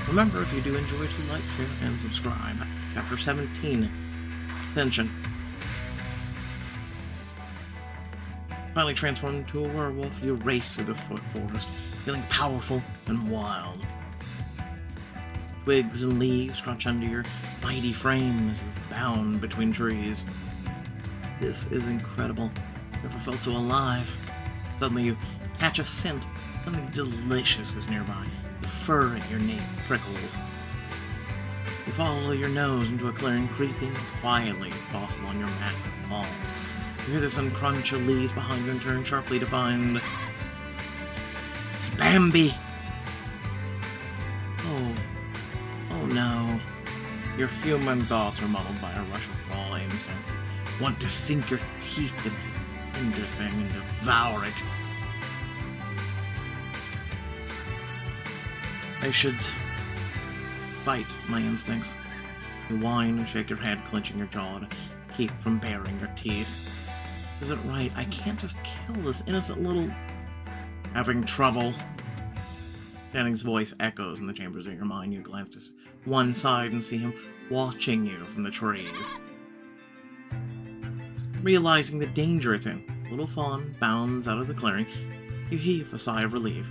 Remember, if you do enjoy, to like, share, and subscribe. Chapter 17, Ascension. Finally transformed into a werewolf, you race through the forest, feeling powerful and wild. Twigs and leaves crunch under your mighty frame as you bound between trees. This is incredible. Never felt so alive. Suddenly you catch a scent. Something delicious is nearby. The fur at your nape prickles. You follow your nose into a clearing, creeping as quietly as possible on your massive paws. You hear the sudden crunch of leaves behind you and turn sharply to find... It's Bambi! Oh no. Your human thoughts are muddled by a rush of raw instinct. You want to sink your teeth into this tender thing and devour it. I should fight my instincts. You whine and shake your head, clenching your jaw to keep from baring your teeth. This isn't right. I can't just kill this innocent little... Having trouble. Channing's voice echoes in the chambers of your mind. You glance to one side and see him watching you from the trees. Realizing the danger it's in, the little fawn bounds out of the clearing. You heave a sigh of relief.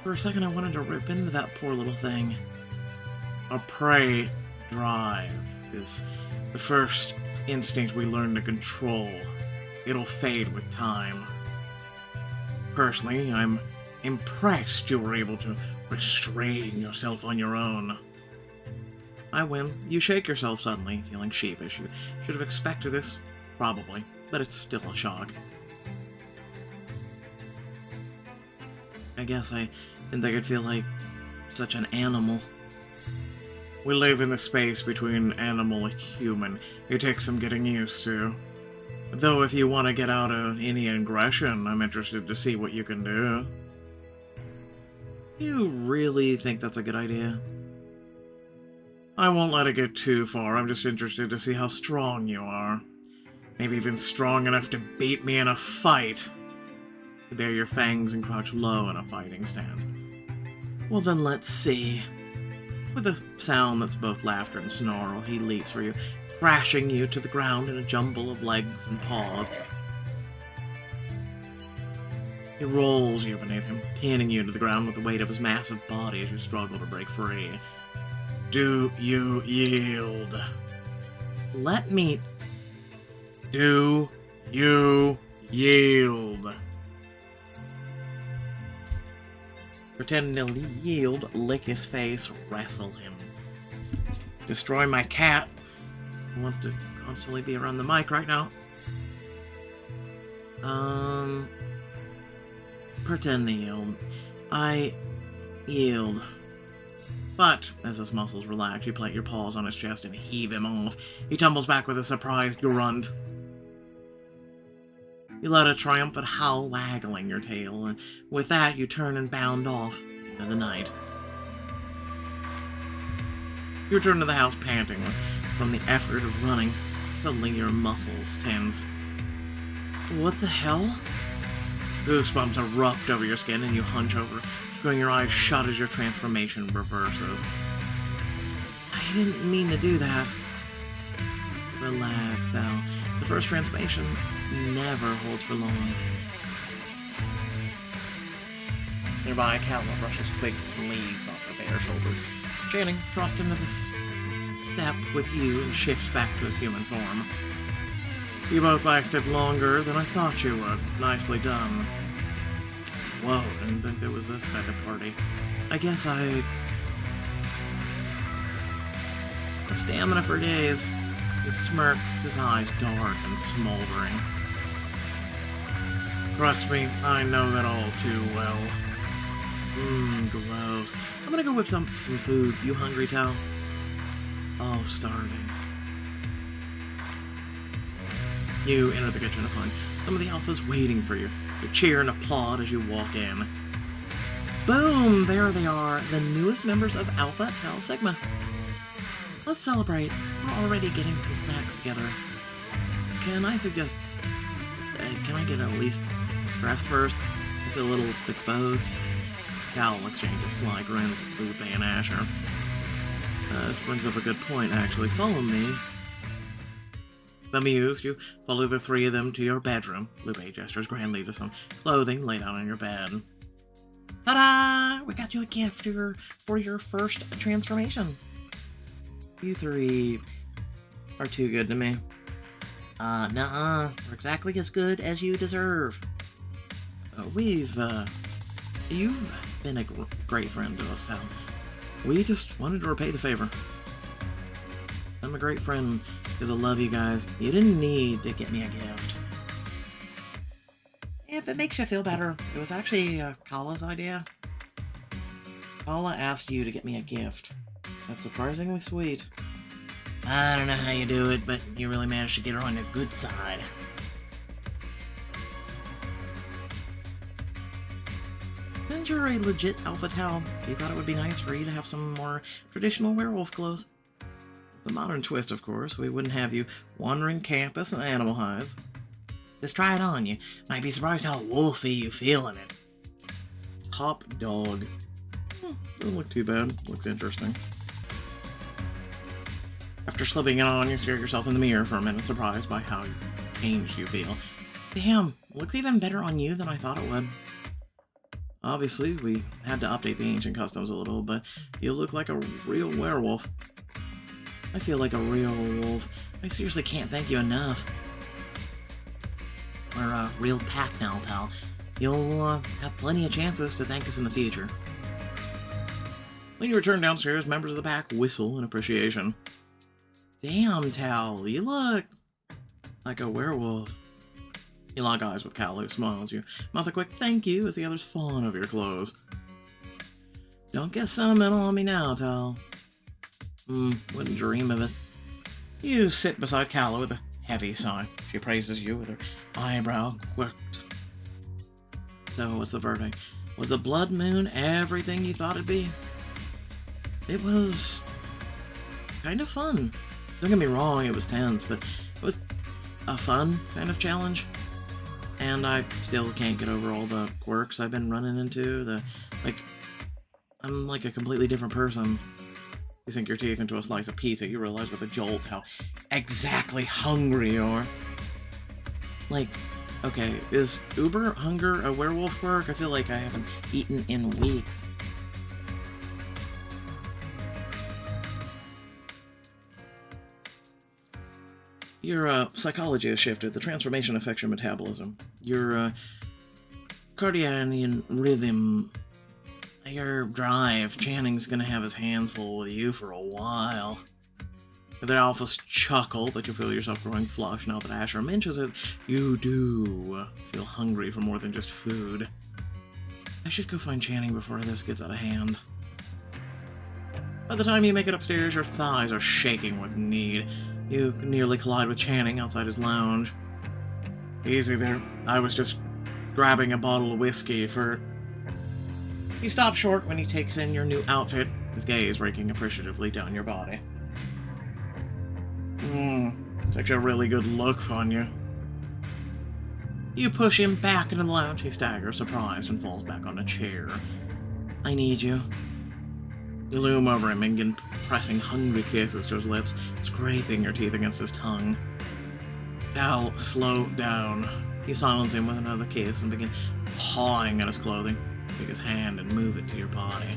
For a second I wanted to rip into that poor little thing. A prey drive is the first instinct we learn to control. It'll fade with time. Personally, I'm impressed you were able to restrain yourself on your own. I win. You shake yourself suddenly, feeling sheepish. You should have expected this, probably, but it's still a shock. I guess I didn't think I'd feel like such an animal. We live in the space between animal and human. It takes some getting used to. Though if you want to get out of any aggression, I'm interested to see what you can do. You really think that's a good idea? I won't let it get too far. I'm just interested to see how strong you are. Maybe even strong enough to beat me in a fight. You bare your fangs and crouch low in a fighting stance. Well then, let's see. With a sound that's both laughter and snarl, he leaps for you, crashing you to the ground in a jumble of legs and paws. He rolls you beneath him, pinning you to the ground with the weight of his massive body as you struggle to break free. Do you yield? Let me... Do you yield? Pretending to yield, lick his face, wrestle him. Destroy my cat. He wants to constantly be around the mic right now. Pretend to yield. I yield. But, as his muscles relax, you plant your paws on his chest and heave him off. He tumbles back with a surprised grunt. You let a triumphant howl waggling your tail, and with that you turn and bound off into the night. You return to the house panting from the effort of running. Suddenly your muscles tense. What the hell? Goosebumps erupt over your skin and you hunch over, screwing your eyes shut as your transformation reverses. I didn't mean to do that. Relax now. The first transformation never holds for long. Nearby, a cow brushes twigs and leaves off her bare shoulders. Channing trots into the step with you and shifts back to his human form. You both lasted longer than I thought you would. Nicely done. Whoa, I didn't think there was this kind of party. I guess I have stamina for days. He smirks, his eyes dark and smoldering. Trust me, I know that all too well. Gross. I'm gonna go whip some food. You hungry, Tal? Oh, starving. You enter the kitchen to find some of the alphas waiting for you. You cheer and applaud as you walk in. Boom! There they are, the newest members of Alpha Tau Sigma. Let's celebrate. We're already getting some snacks together. Can I suggest... can I get at least dressed first? I feel a little exposed. Cal exchanges sly grins with Lupe and Asher. This brings up a good point, actually. Follow me. Bemused, you follow the three of them to your bedroom. Lupe gestures grandly to some clothing laid out on your bed. Ta-da! We got you a gift for your first transformation. You three are too good to me. Nuh-uh. We're exactly as good as you deserve. You've been a great friend to us, Tal. We just wanted to repay the favor. I'm a great friend because I love you guys. You didn't need to get me a gift. If it makes you feel better, it was actually Kala's idea. Kala asked you to get me a gift. That's surprisingly sweet. I don't know how you do it, but you really managed to get her on your good side. Since you're a legit alpha Tal, she thought it would be nice for you to have some more traditional werewolf clothes. The modern twist, of course, we wouldn't have you wandering campus in animal hides. Just try it on. You might be surprised how wolfy you feel in it. Top dog. Doesn't look too bad. Looks interesting. After slipping it on, you stare at yourself in the mirror for a minute, surprised by how changed you feel. Damn, looks even better on you than I thought it would. Obviously, we had to update the ancient customs a little, but you look like a real werewolf. I feel like a real wolf. I seriously can't thank you enough. We're a real pack now, Tal. You'll have plenty of chances to thank us in the future. When you return downstairs, members of the pack whistle in appreciation. Damn, Tal, you look like a werewolf. You lock eyes with Cal, who smiles. You mouth a quick thank you as the others fawn over your clothes. Don't get sentimental on me now, Tal. Wouldn't dream of it. You sit beside Calla with a heavy sigh. She praises you with her eyebrow quirked. So, what's the verdict? Was the blood moon everything you thought it'd be? It was kind of fun. Don't get me wrong, it was tense, but it was a fun kind of challenge. And I still can't get over all the quirks I've been running into. I'm like a completely different person. You sink your teeth into a slice of pizza, you realize with a jolt how exactly hungry you are. Like, okay, is uber hunger a werewolf quirk? I feel like I haven't eaten in weeks. Your psychology has shifted. The transformation affects your metabolism. Your cardiac rhythm, your drive. Channing's gonna have his hands full with you for a while. The alphas chuckle, but you feel yourself growing flush now that Asher mentions it. You do feel hungry for more than just food. I should go find Channing before this gets out of hand. By the time you make it upstairs, your thighs are shaking with need. You nearly collide with Channing outside his lounge. Easy there. I was just grabbing a bottle of whiskey for... You stop short when he takes in your new outfit, his gaze raking appreciatively down your body. Such a really good look on you. You push him back into the lounge. He staggers, surprised, and falls back on a chair. I need you. You loom over him and begin pressing hungry kisses to his lips, scraping your teeth against his tongue. Al, slow down. You silence him with another kiss and begin pawing at his clothing. Take his hand and move it to your body.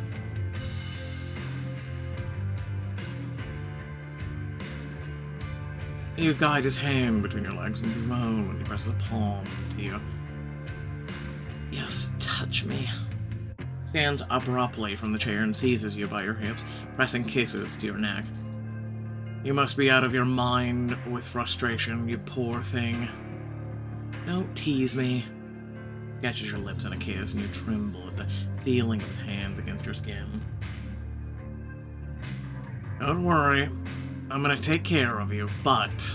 You guide his hand between your legs and groan when he presses a palm to you. Yes, touch me. Stands abruptly from the chair and seizes you by your hips, pressing kisses to your neck. You must be out of your mind with frustration, you poor thing. Don't tease me. He catches your lips in a kiss and you tremble at the feeling of his hands against your skin. Don't worry, I'm gonna take care of you, but...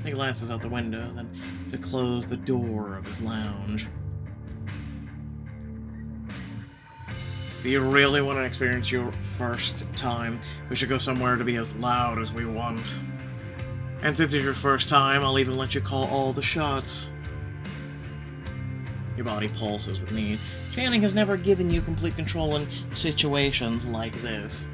He glances out the window, then to close the door of his lounge. Do you really want to experience your first time? We should go somewhere to be as loud as we want. And since it's your first time, I'll even let you call all the shots. Your body pulses with need. Channing has never given you complete control in situations like this.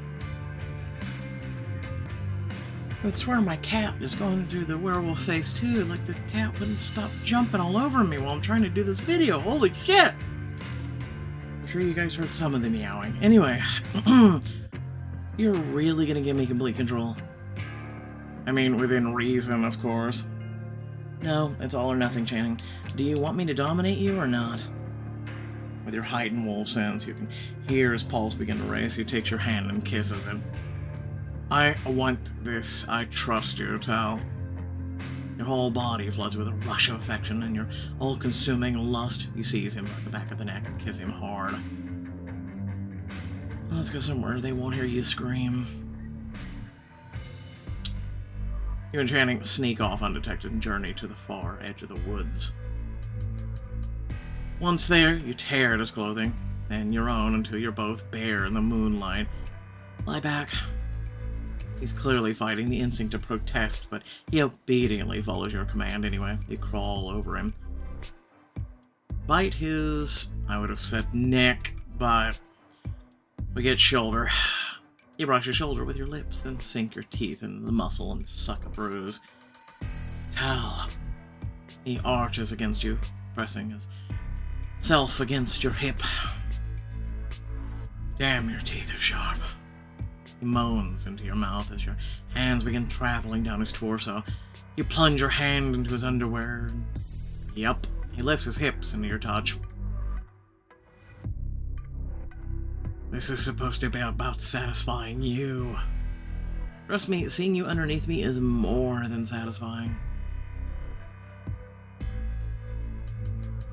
I swear my cat is going through the werewolf phase too. Like the cat wouldn't stop jumping all over me while I'm trying to do this video. Holy shit! I'm sure you guys heard some of the meowing. Anyway, you're really gonna give me complete control? I mean, within reason, of course. No, it's all or nothing, Channing. Do you want me to dominate you or not? With your heightened wolf sense, you can hear his pulse begin to race. He takes your hand and kisses it. I want this. I trust you, Tal. Your whole body floods with a rush of affection and your all-consuming lust. You seize him at the back of the neck and kiss him hard. Let's go somewhere they won't hear you scream. You and Channing sneak off undetected and journey to the far edge of the woods. Once there, you tear at his clothing, and your own until you're both bare in the moonlight. Lie back. He's clearly fighting the instinct to protest, but he obediently follows your command anyway. You crawl over him. Bite his, I would have said neck, but we get shoulder. You brush his shoulder with your lips, then sink your teeth into the muscle and suck a bruise. Tal. He arches against you, pressing his self against your hip. Damn, your teeth are sharp. He moans into your mouth as your hands begin traveling down his torso. You plunge your hand into his underwear. Yup, he lifts his hips into your touch. This is supposed to be about satisfying you. Trust me, seeing you underneath me is more than satisfying.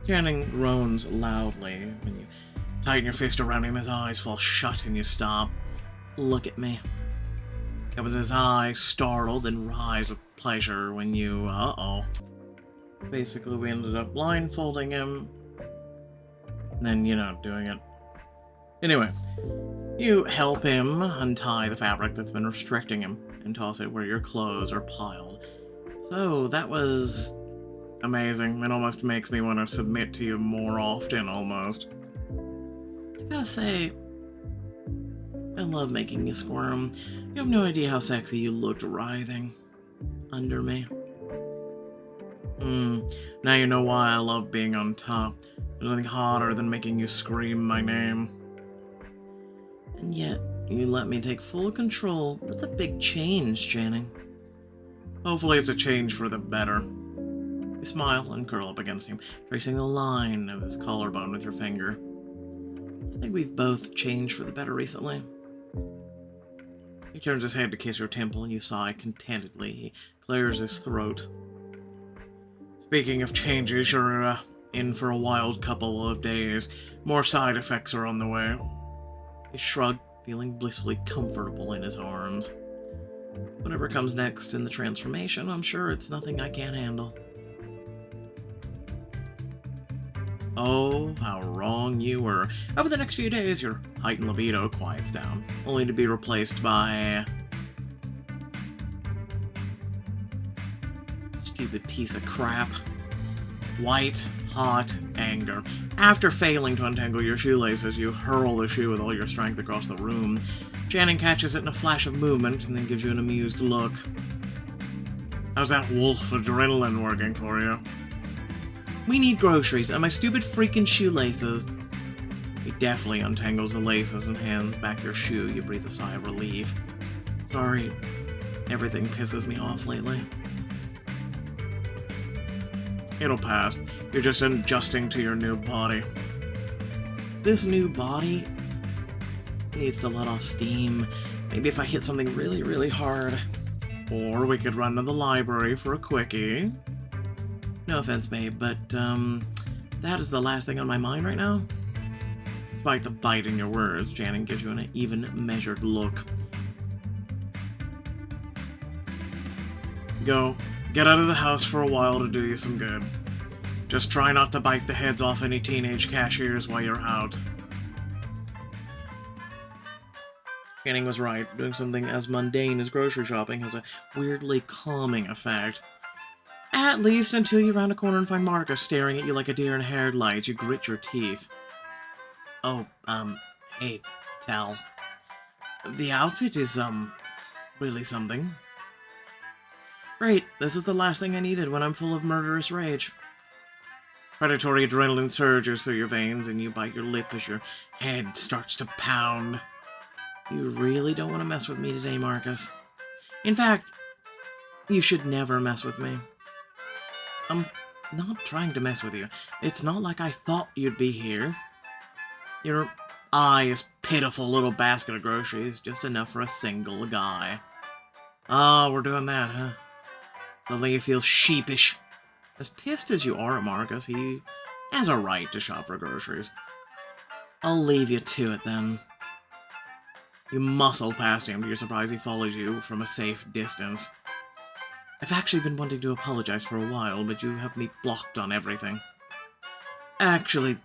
Channing groans loudly. When you tighten your fist around him, his eyes fall shut and you stop. Look at me. It was his eyes, startled and rise with pleasure when you... Basically, we ended up blindfolding him. And then, doing it. Anyway, you help him untie the fabric that's been restricting him and toss it where your clothes are piled. So, that was amazing. It almost makes me want to submit to you more often, almost. I gotta say, I love making you squirm. You have no idea how sexy you looked writhing under me. Now you know why I love being on top. There's nothing hotter than making you scream my name. And yet, you let me take full control. That's a big change, Channing. Hopefully it's a change for the better. You smile and curl up against him, tracing the line of his collarbone with your finger. I think we've both changed for the better recently. He turns his head to kiss your temple and you sigh contentedly. He clears his throat. Speaking of changes, you're in for a wild couple of days. More side effects are on the way. He shrugged, feeling blissfully comfortable in his arms. Whatever comes next in the transformation, I'm sure it's nothing I can't handle. Oh, how wrong you were. Over the next few days, your heightened libido quiets down, only to be replaced by... stupid piece of crap. White, hot anger. After failing to untangle your shoelaces, you hurl the shoe with all your strength across the room. Channing catches it in a flash of movement and then gives you an amused look. How's that wolf adrenaline working for you? We need groceries and my stupid freaking shoelaces. He deftly untangles the laces and hands back your shoe. You breathe a sigh of relief. Sorry, everything pisses me off lately. It'll pass. You're just adjusting to your new body. This new body needs to let off steam. Maybe if I hit something really, really hard. Or we could run to the library for a quickie. No offense, babe, but, that is the last thing on my mind right now. Despite the bite in your words, Channing gives you an even, measured look. Go. Get out of the house for a while to do you some good. Just try not to bite the heads off any teenage cashiers while you're out. Channing was right. Doing something as mundane as grocery shopping has a weirdly calming effect. At least until you round a corner and find Marcus staring at you like a deer in headlights, you grit your teeth. Oh, hey, Tal. The outfit is, really something. Great, this is the last thing I needed when I'm full of murderous rage. Predatory adrenaline surges through your veins and you bite your lip as your head starts to pound. You really don't want to mess with me today, Marcus. In fact, you should never mess with me. I'm not trying to mess with you. It's not like I thought you'd be here. Your eyes, pitiful little basket of groceries, just enough for a single guy. Ah, we're doing that, huh? Suddenly you feel sheepish. As pissed as you are at Marcus, he has a right to shop for groceries. I'll leave you to it then. You muscle past him to your surprise he follows you from a safe distance. I've actually been wanting to apologize for a while, but you have me blocked on everything. Actually,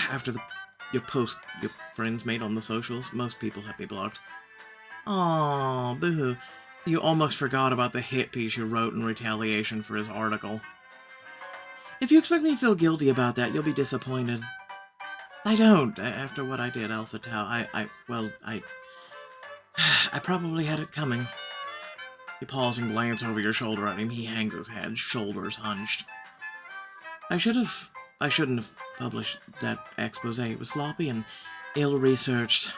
after your post your friends made on the socials, most people have me blocked. Aww, boo-hoo. You almost forgot about the hit piece you wrote in retaliation for his article. If you expect me to feel guilty about that, you'll be disappointed. I don't. After what I did, Alpha Tau, I probably had it coming. You pause and glance over your shoulder at him. He hangs his head, shoulders hunched. I shouldn't have published that expose. It was sloppy and ill-researched.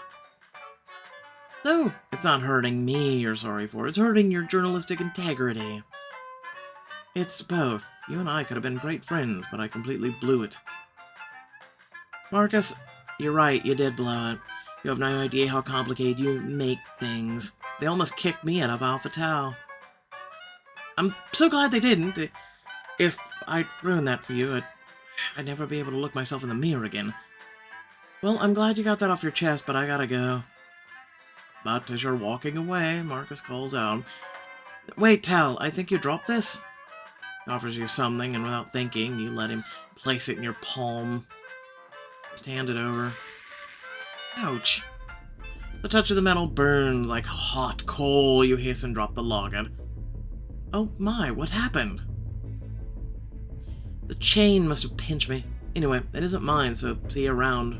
No, it's not hurting me you're sorry for. It's hurting your journalistic integrity. It's both. You and I could have been great friends, but I completely blew it. Marcus, you're right, you did blow it. You have no idea how complicated you make things. They almost kicked me out of Alpha Tau. I'm so glad they didn't. If I'd ruined that for you, I'd never be able to look myself in the mirror again. Well, I'm glad you got that off your chest, but I gotta go. But as you're walking away, Marcus calls out, Wait, Tal, I think you dropped this? He offers you something, and without thinking, you let him place it in your palm. Just hand it over. Ouch. The touch of the metal burns like hot coal. You hiss and drop the login. Oh my, what happened? The chain must have pinched me. Anyway, it isn't mine, so see you around.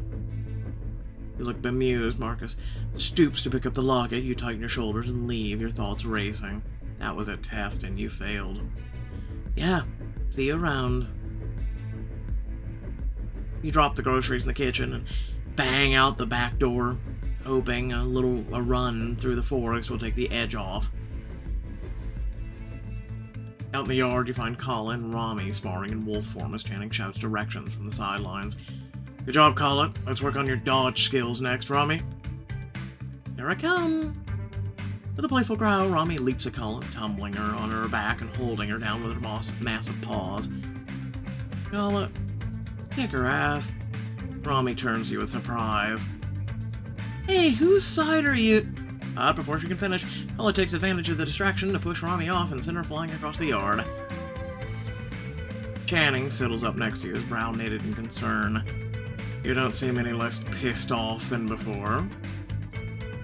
You look bemused. Marcus stoops to pick up the locket. You tighten your shoulders and leave, your thoughts racing. That was a test and you failed. Yeah, see you around. You drop the groceries in the kitchen and bang out the back door, hoping a run through the forest will take the edge off. Out in the yard, you find Colin and Rami sparring in wolf form as Channing shouts directions from the sidelines. Good job, Colin. Let's work on your dodge skills next, Rami. Here I come. With a playful growl, Rami leaps at Colin, tumbling her on her back and holding her down with her massive paws. Colin, kick her ass. Rami turns to you with surprise. Hey, whose side are you? But before she can finish, Colin takes advantage of the distraction to push Rami off and send her flying across the yard. Channing sidles up next to you, his brow knitted in concern. You don't seem any less pissed off than before.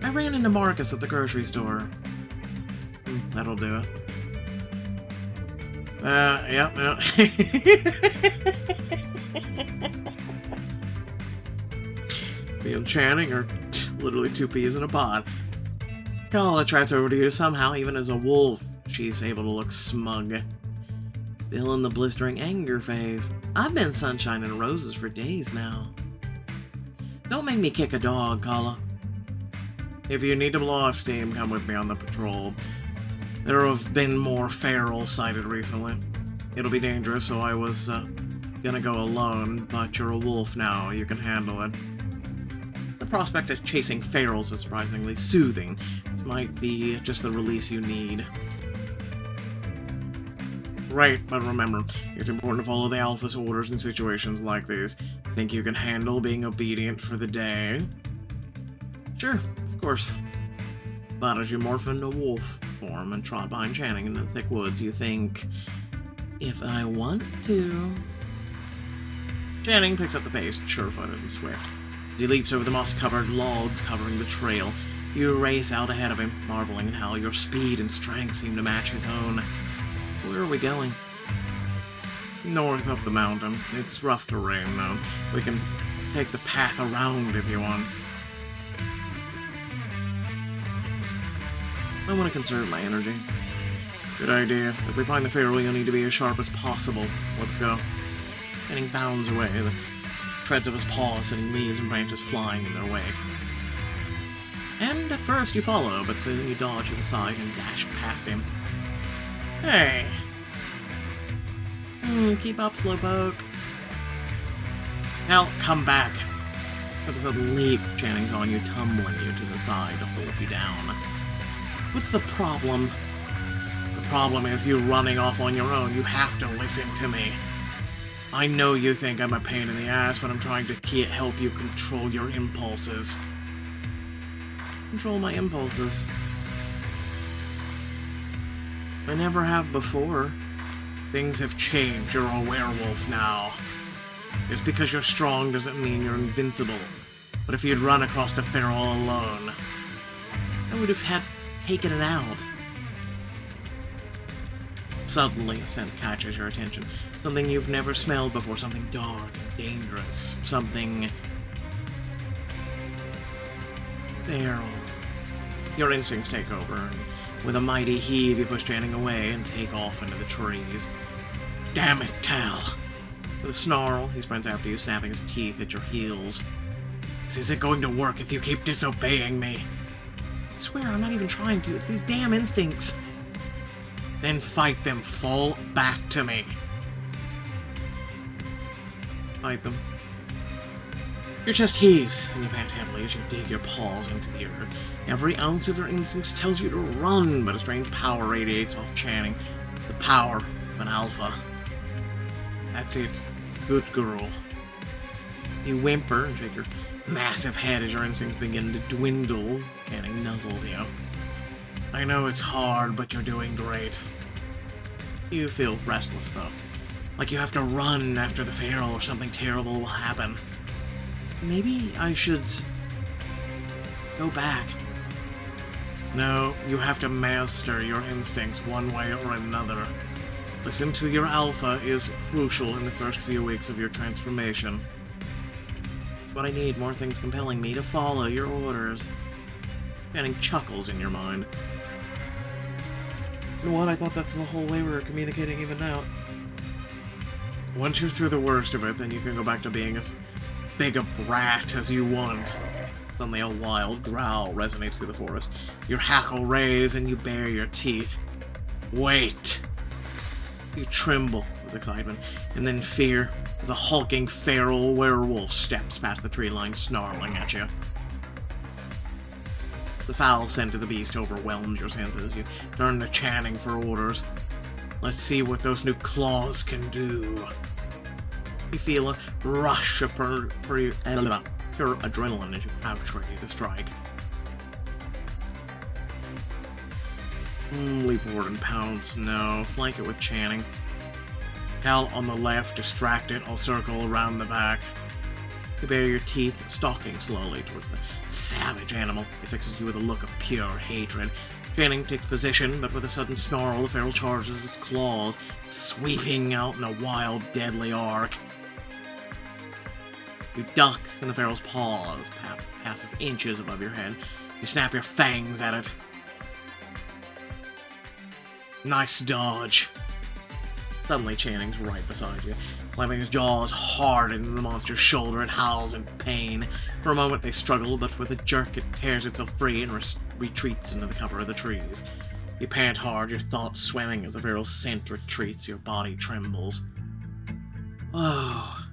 I ran into Marcus at the grocery store. That'll do it. Yeah. Me and Channing are literally two peas in a pod. Kala trots over to you somehow, even as a wolf. She's able to look smug. Still in the blistering anger phase. I've been sunshine and roses for days now. Don't make me kick a dog, Kala. If you need to blow off steam, come with me on the patrol. There have been more ferals sighted recently. It'll be dangerous, so I was gonna go alone, but you're a wolf now, you can handle it. The prospect of chasing ferals is surprisingly soothing. This might be just the release you need. Right, but remember, it's important to follow the Alpha's orders in situations like these. Think you can handle being obedient for the day? Sure, of course. But as you morph into wolf form and trot behind Channing into the thick woods, you think, if I want to... Channing picks up the pace, sure-footed and swift. As he leaps over the moss-covered logs covering the trail, you race out ahead of him, marveling at how your speed and strength seem to match his own. Where are we going? North up the mountain. It's rough terrain, though. We can take the path around if you want. I want to conserve my energy. Good idea. If we find the feral, you'll need to be as sharp as possible. Let's go. Getting bounds away, the treads of his paws sending leaves and branches flying in their wake. And at first you follow, but soon you dodge to the side and dash past him. Hey! Keep up, Slowpoke. Now, come back. With a sudden leap, Channing's on you, tumbling you to the side to hold you down. What's the problem? The problem is you running off on your own. You have to listen to me. I know you think I'm a pain in the ass, but I'm trying to help you control your impulses. Control my impulses. I never have before. Things have changed. You're a werewolf now. Just because you're strong doesn't mean you're invincible. But if you'd run across the feral alone, I would have taken it out. Suddenly, a scent catches your attention. Something you've never smelled before. Something dark and dangerous. Something feral. Your instincts take over, and with a mighty heave, you push Channing away and take off into the trees. Damn it, Tal! With a snarl, he sprints after you, snapping his teeth at your heels. This isn't going to work if you keep disobeying me. I swear, I'm not even trying to. It's these damn instincts. Then fight them. Fall back to me. Fight them. Your chest heaves, and you pant heavily as you dig your paws into the earth. Every ounce of your instincts tells you to run, but a strange power radiates off Channing. The power of an alpha. That's it. Good girl. You whimper and shake your massive head as your instincts begin to dwindle. Channing nuzzles you. I know it's hard, but you're doing great. You feel restless, though. Like you have to run after the feral or something terrible will happen. Maybe I should go back. No, you have to master your instincts one way or another. Listen to your alpha is crucial in the first few weeks of your transformation. It's what I need, more things compelling me to follow your orders. Channing chuckles in your mind. You know what? I thought that's the whole way we were communicating even now. Once you're through the worst of it, then you can go back to being as big a brat as you want. Suddenly a wild growl resonates through the forest. Your hackle raise and you bare your teeth. Wait! You tremble with excitement, and then fear, as a hulking feral werewolf steps past the tree line, snarling at you. The foul scent of the beast overwhelms your senses. You turn to Channing for orders. Let's see what those new claws can do. You feel a rush of pure adrenaline as you crouch ready to strike. Leap forward and pounce. No, flank it with Channing. Cal on the left, distracted, I'll circle around the back. You bare your teeth, stalking slowly towards the savage animal. It fixes you with a look of pure hatred. Channing takes position, but with a sudden snarl, the feral charges its claws, sweeping out in a wild, deadly arc. You duck, and the feral's paws passes inches above your head. You snap your fangs at it. Nice dodge. Suddenly, Channing's right beside you. Slamming his jaws hard into the monster's shoulder, it howls in pain. For a moment they struggle, but with a jerk it tears itself free and retreats into the cover of the trees. You pant hard, your thoughts swimming as the feral's scent retreats, your body trembles. Oh.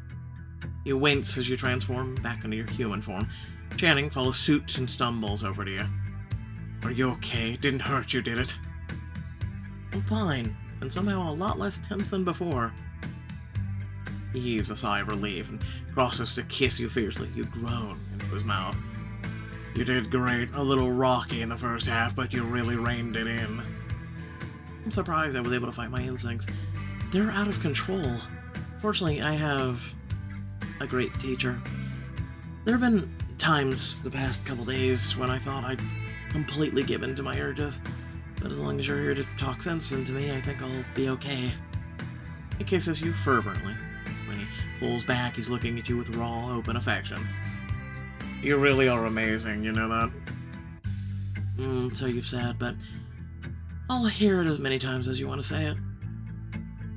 You wince as you transform back into your human form. Channing follows suit and stumbles over to you. Are you okay? It didn't hurt you, did it? I'm fine, and somehow a lot less tense than before. He heaves a sigh of relief and crosses to kiss you fiercely. You groan into his mouth. You did great. A little rocky in the first half, but you really reined it in. I'm surprised I was able to fight my instincts. They're out of control. Fortunately, I have a great teacher. There have been times the past couple days when I thought I'd completely given to my urges, but as long as you're here to talk sense into me, I think I'll be okay. He kisses you fervently. When he pulls back, he's looking at you with raw, open affection. You really are amazing, you know that? So you've said, but I'll hear it as many times as you want to say it.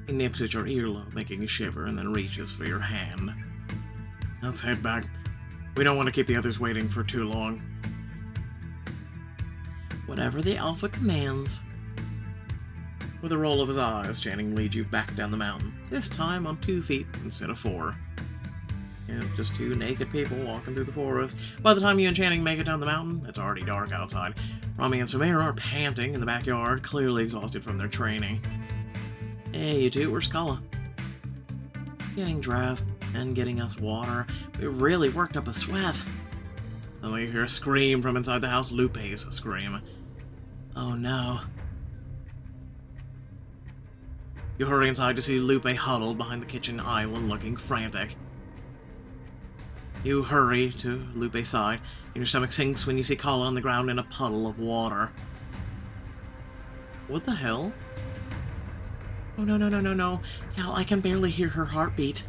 He nips at your earlobe, making you shiver, and then reaches for your hand. Let's head back. We don't want to keep the others waiting for too long. Whatever the Alpha commands. With a roll of his eyes, Channing leads you back down the mountain, this time on 2 feet instead of 4. Just 2 naked people walking through the forest. By the time you and Channing make it down the mountain, it's already dark outside. Rami and Samira are panting in the backyard, clearly exhausted from their training. Hey, you two, where's Kala? Getting dressed and getting us water. We really worked up a sweat. Suddenly you hear a scream from inside the house. Lupe's scream. Oh no. You hurry inside to see Lupe huddled behind the kitchen island looking frantic. You hurry to Lupe's side, and your stomach sinks when you see Kala on the ground in a puddle of water. What the hell? Oh no. Cal, I can barely hear her heartbeat.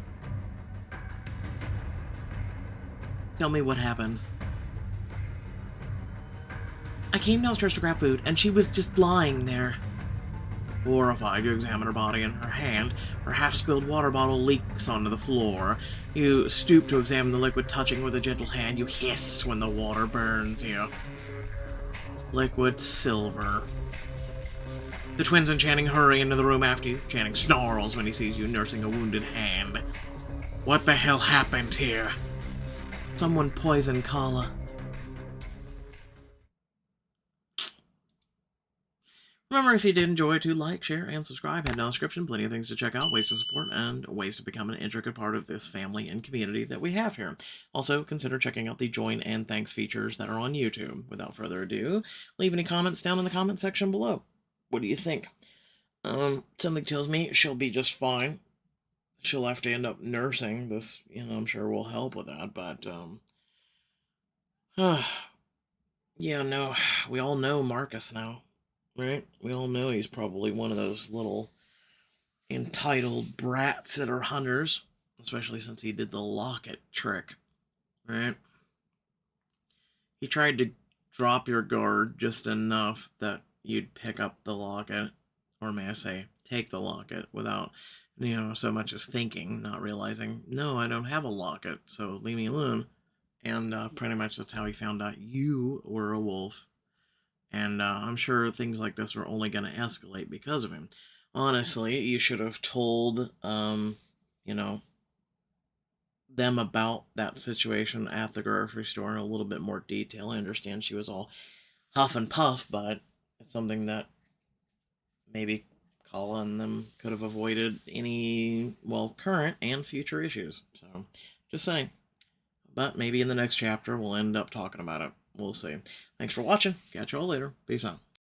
Tell me what happened. I came downstairs to grab food, and she was just lying there. Horrified, you examine her body, and her hand, her half-spilled water bottle, leaks onto the floor. You stoop to examine the liquid, touching with a gentle hand. You hiss when the water burns you. Liquid silver. The twins and Channing hurry into the room after you. Channing snarls when he sees you nursing a wounded hand. What the hell happened here? Someone poisoned Kala. Remember, if you did enjoy, to like, share, and subscribe. Head down the description, plenty of things to check out, ways to support, and ways to become an intricate part of this family and community that we have here. Also, consider checking out the join and thanks features that are on YouTube. Without further ado, leave any comments down in the comment section below. What do you think? Something tells me she'll be just fine. She'll have to end up nursing. This, I'm sure will help with that, but, yeah, no, we all know Marcus now. Right? We all know he's probably one of those little entitled brats that are hunters, especially since he did the locket trick, right? He tried to drop your guard just enough that you'd pick up the locket, or may I say, take the locket without, so much as thinking, not realizing, no, I don't have a locket, so leave me alone. And pretty much that's how he found out you were a wolf. And I'm sure things like this are only going to escalate because of him. Honestly, you should have told, them about that situation at the grocery store in a little bit more detail. I understand she was all huff and puff, but it's something that maybe Kala and them could have avoided any, current and future issues. So, just saying. But maybe in the next chapter we'll end up talking about it. We'll see. Thanks for watching. Catch y'all later. Peace out.